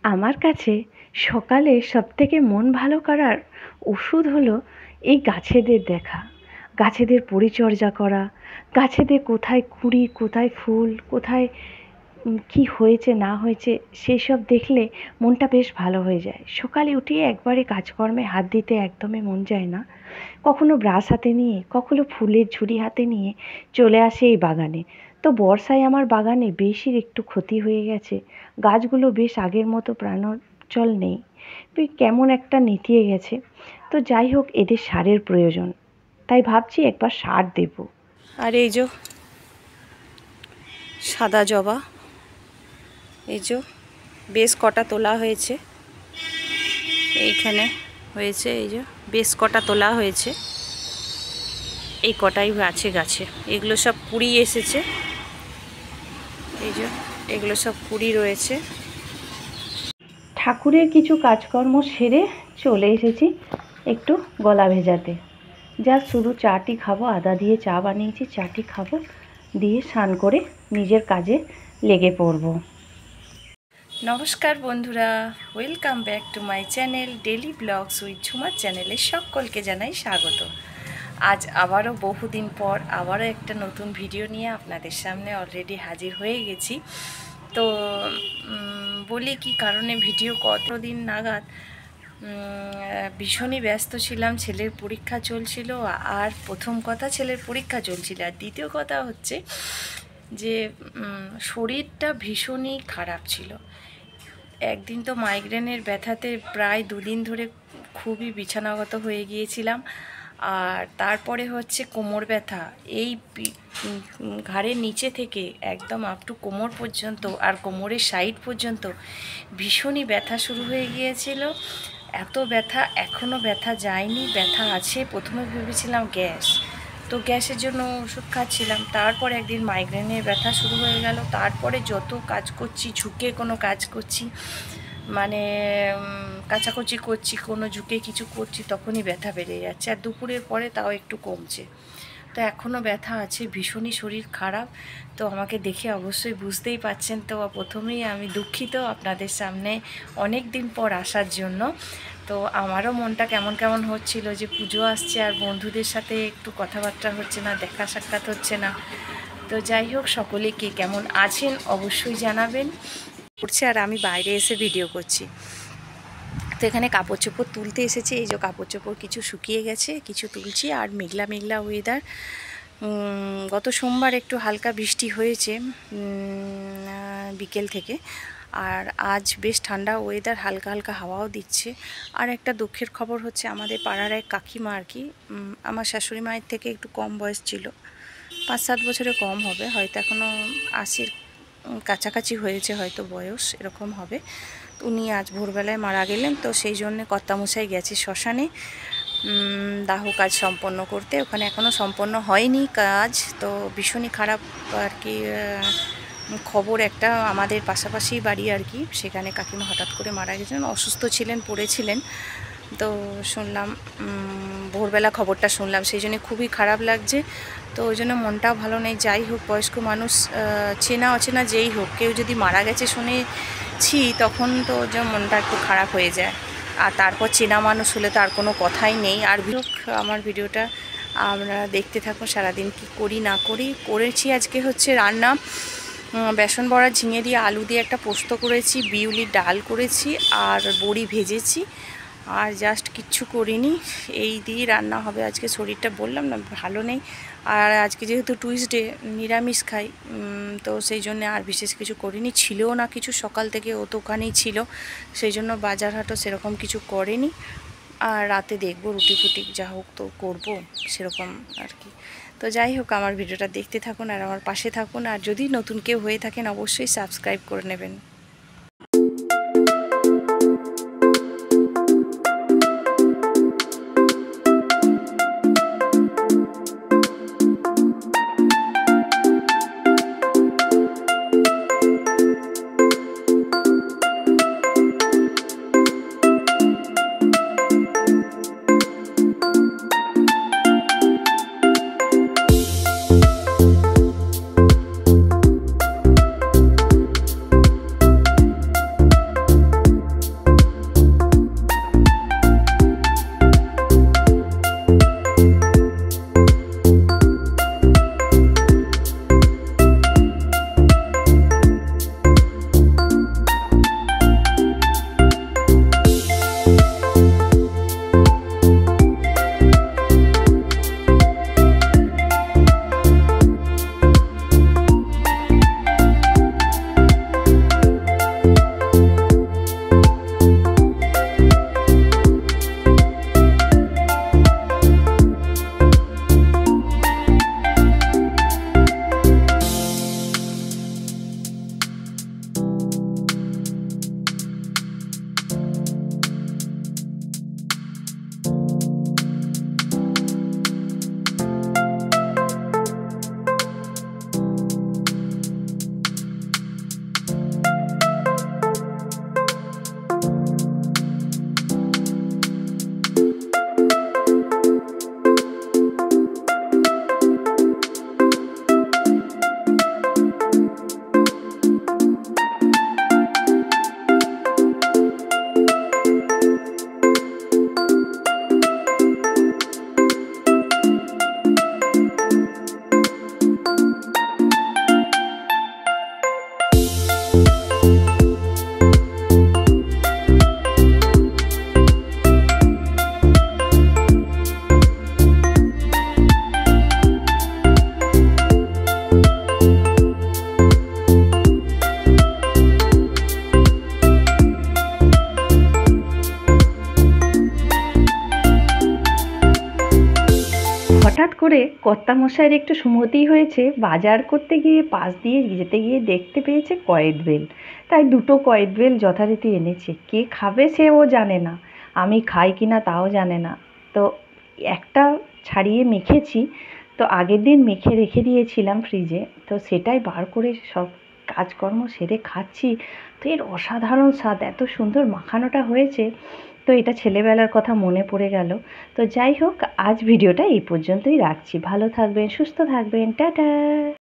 আমার কাছে সকালে সবথেকে মন ভালো করার ওষুধ হলো এই গাছেদের দেখা, গাছেদের পরিচর্যা করা, গাছেদের কোথায় কুঁড়ি, কোথায় ফুল, কোথায় কি হয়েছে না হয়েছে সেই সব দেখলে মনটা বেশ ভালো হয়ে যায়। সকালে উঠিয়ে একবারে কাজকর্মে হাত দিতে একদমই মন চায় না। কখনো ব্রাশ হাতে নিয়ে, কখনো ফুলের ঝুড়ি হাতে নিয়ে চলে আসে এই বাগানে। তো বর্ষায় আমার বাগানে বেশি একটু ক্ষতি হয়ে গেছে, গাছগুলো বেশ আগের মতো প্রাণোচ্ছল নেই, কেমন একটা নেতিয়ে গেছে। তো যাই হোক, এদের সারের প্রয়োজন, তাই ভাবছি একবার সার দেব। আর এই যে সাদা জবা, এই যে বেশ কটা তোলা হয়েছে, এইখানে হয়েছে, এই যে বেশ কটা তোলা হয়েছে, এই কটাই আছে গাছে। এগুলো সব কুড়ি এসেছে, এই যে এগুলো সব কুড়ি রয়েছে। ঠাকুরের কিছু কাজকর্ম সেরে চলে এসেছি একটু গলা ভেজাতে। যা শুধু চাটি খাবো, আদা দিয়ে চা বানিয়েছি, চাটি খাবো, দিয়ে স্নান করে নিজের কাজে লেগে পড়বো। নমস্কার বন্ধুরা, welcome back to my channel daily blogs with ঝুমার চ্যানেলে সকলকে জানাই স্বাগত। আজ আবারও বহুদিন পর আবারও একটা নতুন ভিডিও নিয়ে আপনাদের সামনে অলরেডি হাজির হয়ে গেছি। তো বলি কি কারণে ভিডিও, কতদিন নাগাদ ভীষণই ব্যস্ত ছিলাম, ছেলের পরীক্ষা চলছিল। আর প্রথম কথা, ছেলের পরীক্ষা চলছিল, আর দ্বিতীয় কথা হচ্ছে যে শরীরটা ভীষণই খারাপ ছিল। একদিন তো মাইগ্রেনের ব্যথাতে প্রায় 2 দিন ধরে খুবই বিছানাগত হয়ে গিয়েছিলাম। আর তারপরে হচ্ছে কোমর ব্যথা, এই ঘাড়ের নিচে থেকে একদম আপ টু কোমর পর্যন্ত আর কোমরের সাইড পর্যন্ত ভীষণই ব্যথা শুরু হয়ে গিয়েছিল। এত ব্যথা, এখনও ব্যথা যায়নি, ব্যথা আছে। প্রথমে ভেবেছিলাম গ্যাস, তো গ্যাসের জন্য ওষুধ খাচ্ছিলাম। তারপর একদিন মাইগ্রেনের ব্যথা শুরু হয়ে গেল। তারপরে যত কাজ করছি, ঝুঁকে কোনো কাজ করছি, মানে কাচাকুচি করছি, কোনো ঝুঁকে কিছু করছি, তখনই ব্যথা বেড়ে যাচ্ছে। আর দুপুরের পরে তাও একটু কমছে, তো এখনও ব্যথা আছে, ভীষণই শরীর খারাপ। তো আমাকে দেখে অবশ্যই বুঝতেই পাচ্ছেন। তো প্রথমেই আমি দুঃখিত আপনাদের সামনে অনেক দিন পর আসার জন্য। তো আমারও মনটা কেমন কেমন হচ্ছিল যে পুজো আসছে আর বন্ধুদের সাথে একটু কথাবার্তা হচ্ছে না, দেখা সাক্ষাৎ হচ্ছে না। তো যাই হোক, সকলে কে কেমন আছেন অবশ্যই জানাবেন। করছে আর আমি বাইরে এসে ভিডিও করছি। তো এখানে কাপড় চোপড় তুলতে এসেছি। এই যে কাপড় চোপড় কিছু শুকিয়ে গেছে, কিছু তুলছি। আর মেঘলা মেঘলা ওয়েদার। গত সোমবার একটু হালকা বৃষ্টি হয়েছে বিকেল থেকে, আর আজ বেশ ঠান্ডা ওয়েদার, হালকা হালকা হাওয়াও দিচ্ছে। আর একটা দুঃখের খবর হচ্ছে, আমাদের পাড়ার এক কাকিমা আর কি, আমার শাশুড়ি মায়ের থেকে একটু কম বয়স ছিল, 5-7 বছরে কম হবে হয়তো, এখনও 80-র কাছাকাছি হয়েছে হয়তো বয়স, এরকম হবে। উনি আজ ভোরবেলায় মারা গেলেন। তো সেই জন্যে কর্তামশাই গেছে শ্মশানে দাহ কাজ সম্পন্ন করতে। ওখানে এখনও সম্পন্ন হয়নি কাজ। তো ভীষণই খারাপ আর কি খবর একটা, আমাদের পাশাপাশি বাড়ি আর কি, সেখানে কাকিমা হঠাৎ করে মারা গেছিলেন, অসুস্থ ছিলেন, পড়েছিলেন। তো শুনলাম, ভোরবেলা খবরটা শুনলাম, সেই জন্য খুবই খারাপ লাগছে। তো ওই জন্য মনটাও ভালো নেই। যাই হোক, বয়স্ক মানুষ, চেনা অচেনা যেই হোক, কেউ যদি মারা গেছে শুনেছি, তখন তো যে মনটা একটু খারাপ হয়ে যায়। আর তারপর চেনা মানুষ হলে তো আর কোনো কথাই নেই। আর আমার ভিডিওটা আমরা দেখতে থাকুন, সারাদিন কি করি না করি। করেছি আজকে হচ্ছে রান্না, বেসন বড়া, ঝিঙে দিয়ে আলু দিয়ে একটা পোস্ত করেছি, বিউলির ডাল করেছি, আর বড়ি ভেজেছি। আর জাস্ট কিচ্ছু করিনি, এই দিয়ে রান্না হবে আজকে। শরীরটা বললাম না ভালো নেই, আর আজকে যেহেতু টুইসডে, নিরামিষ খাই, তো সেই জন্য আর বিশেষ কিছু করিনি। ছিলও না কিছু, সকাল থেকে ও তো ওখানেই ছিল, সেই জন্য বাজার হাটও সেরকম কিছু করেনি। আর রাতে দেখবো রুটি ফুটি যা হোক তো করবো সেরকম আর কি। তো যাই হোক, আমার ভিডিওটা দেখতে থাকুন আর আমার পাশে থাকুন। আর যদি নতুন কেউ হয়ে থাকেন অবশ্যই সাবস্ক্রাইব করে নেবেন। করে কর্তামশাইয়ের একটু সুমতি হয়েছে, বাজার করতে গিয়ে পাশ দিয়ে যেতে গিয়ে দেখতে পেয়েছে কয়েদ বেল। তাই 2টো কয়েদ বেল যথারীতি এনেছে। কে খাবে সে ও জানে না, আমি খাই কি না তাও জানে না। তো একটা ছাড়িয়ে মেখেছি, তো আগের দিন মেখে রেখে দিয়েছিলাম ফ্রিজে, তো সেটাই বার করে সব কাজকর্ম সেরে খাচ্ছি। তো এর অসাধারণ স্বাদ, এত সুন্দর মাখানোটা হয়েছে। তো এটা ছেলেবেলার কথা মনে পড়ে গেল। তো যাই হোক, আজ ভিডিওটা এই পর্যন্তই রাখছি। ভালো থাকবেন, সুস্থ থাকবেন, টাটা।